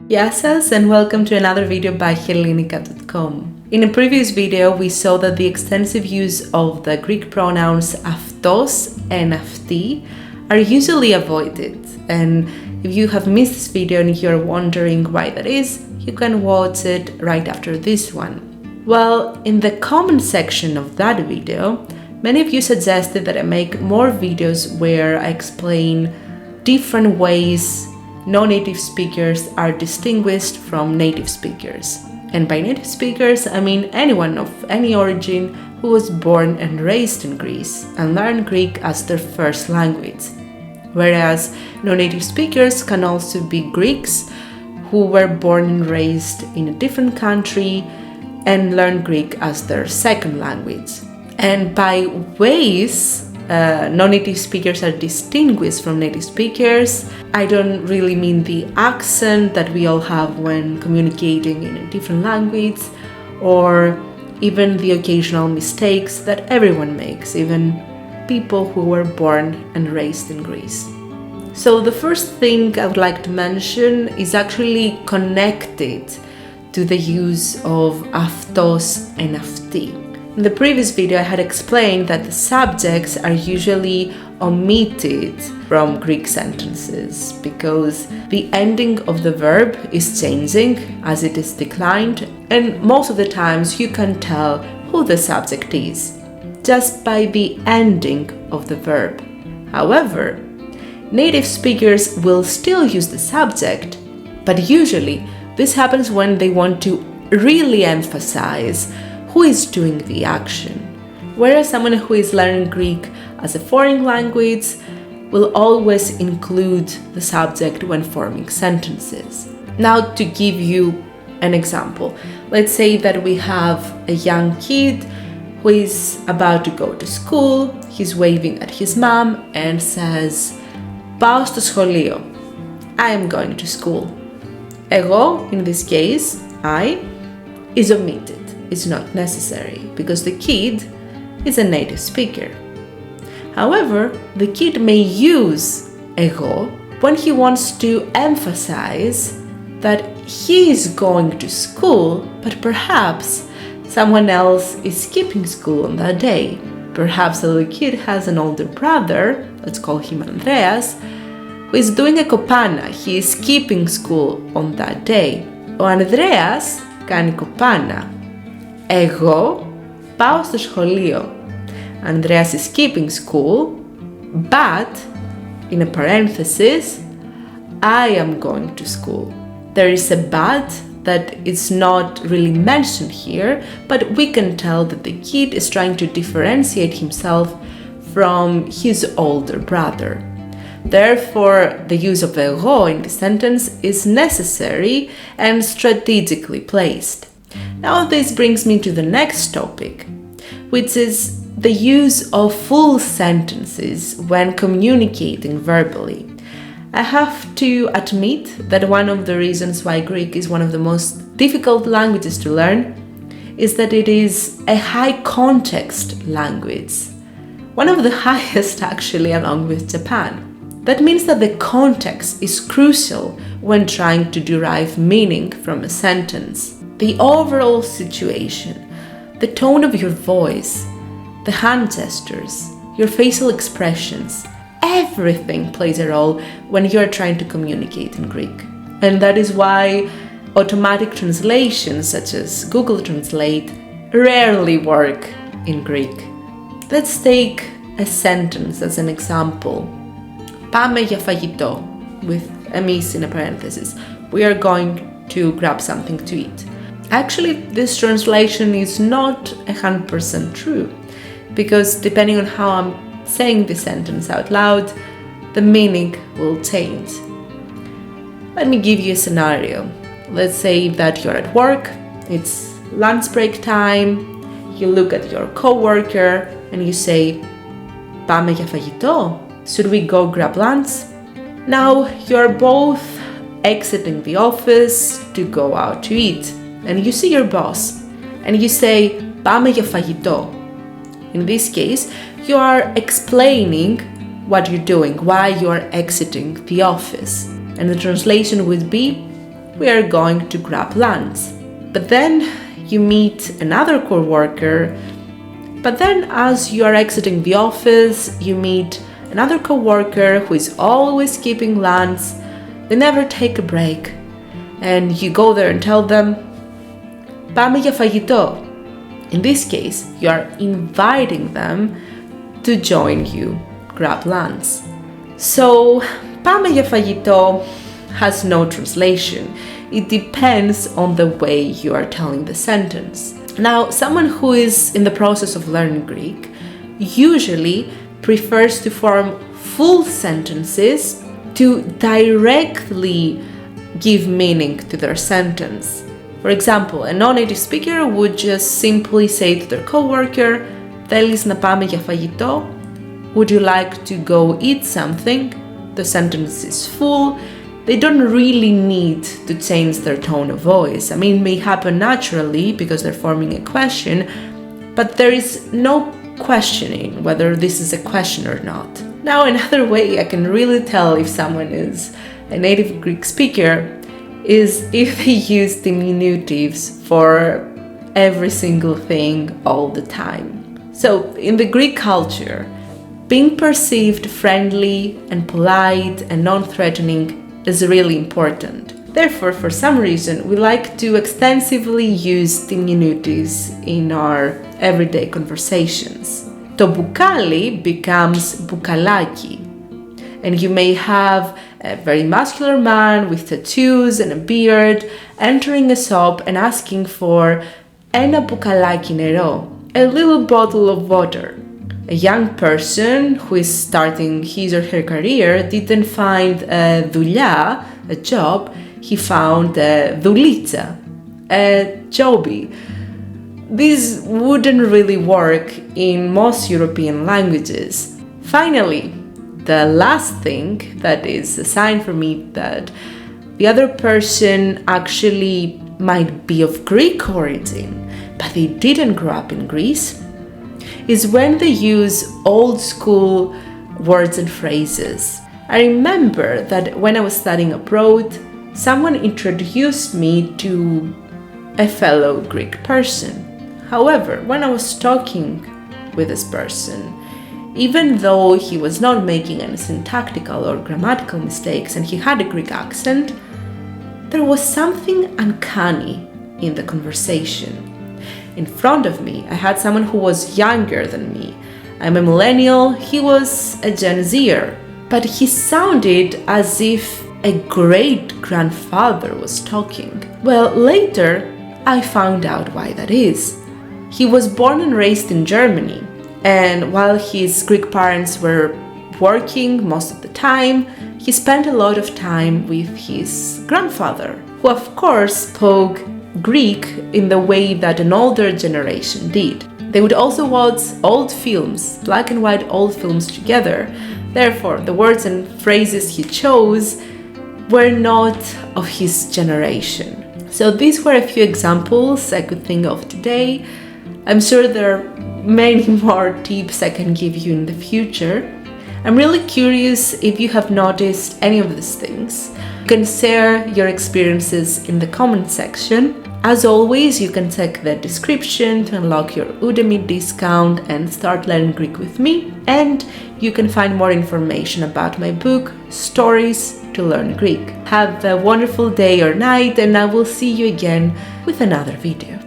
Gεια σας and welcome to another video by Helinika.com. In a previous video, we saw that the extensive use of the Greek pronouns αυτός and αυτή are usually avoided. And if you have missed this video and you're wondering why that is, you can watch it right after this one. Well, in the comment section of that video, many of you suggested that I make more videos where I explain different ways non-native speakers are distinguished from native speakers. And by native speakers, I mean anyone of any origin who was born and raised in Greece and learned Greek as their first language. Whereas non-native speakers can also be Greeks who were born and raised in a different country and learned Greek as their second language. And by ways non-native speakers are distinguished from native speakers, I don't really mean the accent that we all have when communicating in a different language, or even the occasional mistakes that everyone makes, even people who were born and raised in Greece. So the first thing I would like to mention is actually connected to the use of αυτός and αυτή. In the previous video, I had explained that the subjects are usually omitted from Greek sentences because the ending of the verb is changing as it is declined, and most of the times you can tell who the subject is just by the ending of the verb. However, native speakers will still use the subject, but usually this happens when they want to really emphasize who is doing the action, whereas someone who is learning Greek as a foreign language will always include the subject when forming sentences. Now, to give you an example, let's say that we have a young kid who is about to go to school. He's waving at his mom and says, "Πάω στο σχολείο." I am going to school. Εγώ, in this case, I, is omitted. It's not necessary because the kid is a native speaker. However, the kid may use εγώ when he wants to emphasize that he is going to school, but perhaps someone else is skipping school on that day. Perhaps the little kid has an older brother, let's call him Andreas, who is doing a kopana. He is skipping school on that day. Ο Ανδρέας κάνει κοπάνα. Εγώ πάω στο σχολείο. Andreas is skipping school, but, in a parenthesis, I am going to school. There is a but that is not really mentioned here, but we can tell that the kid is trying to differentiate himself from his older brother. Therefore, the use of εγώ in this sentence is necessary and strategically placed. Now this brings me to the next topic, which is the use of full sentences when communicating verbally. I have to admit that one of the reasons why Greek is one of the most difficult languages to learn is that it is a high context language, one of the highest actually along with Japan. That means that the context is crucial when trying to derive meaning from a sentence. The overall situation, the tone of your voice, the hand gestures, your facial expressions, everything plays a role when you are trying to communicate in Greek. And that is why automatic translations such as Google Translate rarely work in Greek. Let's take a sentence as an example. Πάμε για φαγητό, with a miss in a parenthesis. We are going to grab something to eat. Actually, this translation is not 100% true, because depending on how I'm saying the sentence out loud, the meaning will change. Let me give you a scenario. Let's say that you're at work, it's lunch break time, you look at your coworker and you say, "Πάμε για φαγητό? Should we go grab lunch?" Now, you're both exiting the office to go out to eat, and you see your boss, and you say, "Πάμε για φαγητό." In this case, you are explaining what you're doing, why you are exiting the office. And the translation would be, we are going to grab lunch. But then you meet another co-worker, but then as you are exiting the office, you meet another co-worker who is always keeping lunch. They never take a break. And you go there and tell them, "Πάμε για φαγητό." In this case, you are inviting them to join you, grab lunch. So, "Πάμε για φαγητό" has no translation. It depends on the way you are telling the sentence. Now, someone who is in the process of learning Greek usually prefers to form full sentences to directly give meaning to their sentence. For example, a non-native speaker would just simply say to their coworker, "Θέλεις να πάμε για φαγητό?" Would you like to go eat something? The sentence is full. They don't really need to change their tone of voice. I mean, it may happen naturally because they're forming a question, but there is no questioning whether this is a question or not. Now, another way I can really tell if someone is a native Greek speaker is if they use diminutives for every single thing all the time. So, in the Greek culture, being perceived friendly and polite and non-threatening is really important. Therefore, for some reason, we like to extensively use diminutives in our everyday conversations. Το μπουκάλι becomes μπουκαλάκι. And you may have a very muscular man with tattoos and a beard entering a shop and asking for ένα μπουκαλάκι νερό, a little bottle of water. A young person who is starting his or her career didn't find a δουλειά, a job, he found a δουλίτσα, a jobby. This wouldn't really work in most European languages. Finally, the last thing that is a sign for me that the other person actually might be of Greek origin, but they didn't grow up in Greece, is when they use old school words and phrases. I remember that when I was studying abroad, someone introduced me to a fellow Greek person. However, when I was talking with this person, even though he was not making any syntactical or grammatical mistakes and he had a Greek accent, there was something uncanny in the conversation. In front of me, I had someone who was younger than me. I'm a millennial, he was a Gen Zer, but he sounded as if a great-grandfather was talking. Well, later, I found out why that is. He was born and raised in Germany, and while his Greek parents were working most of the time, he spent a lot of time with his grandfather, who of course spoke Greek in the way that an older generation did. They would also watch old films, black and white old films together. Therefore, the words and phrases he chose were not of his generation. So these were a few examples I could think of today. I'm sure there are many more tips I can give you in the future. I'm really curious if you have noticed any of these things. You can share your experiences in the comment section. As always, you can check the description to unlock your Udemy discount and start learning Greek with me. And you can find more information about my book, Stories to Learn Greek. Have a wonderful day or night, and I will see you again with another video.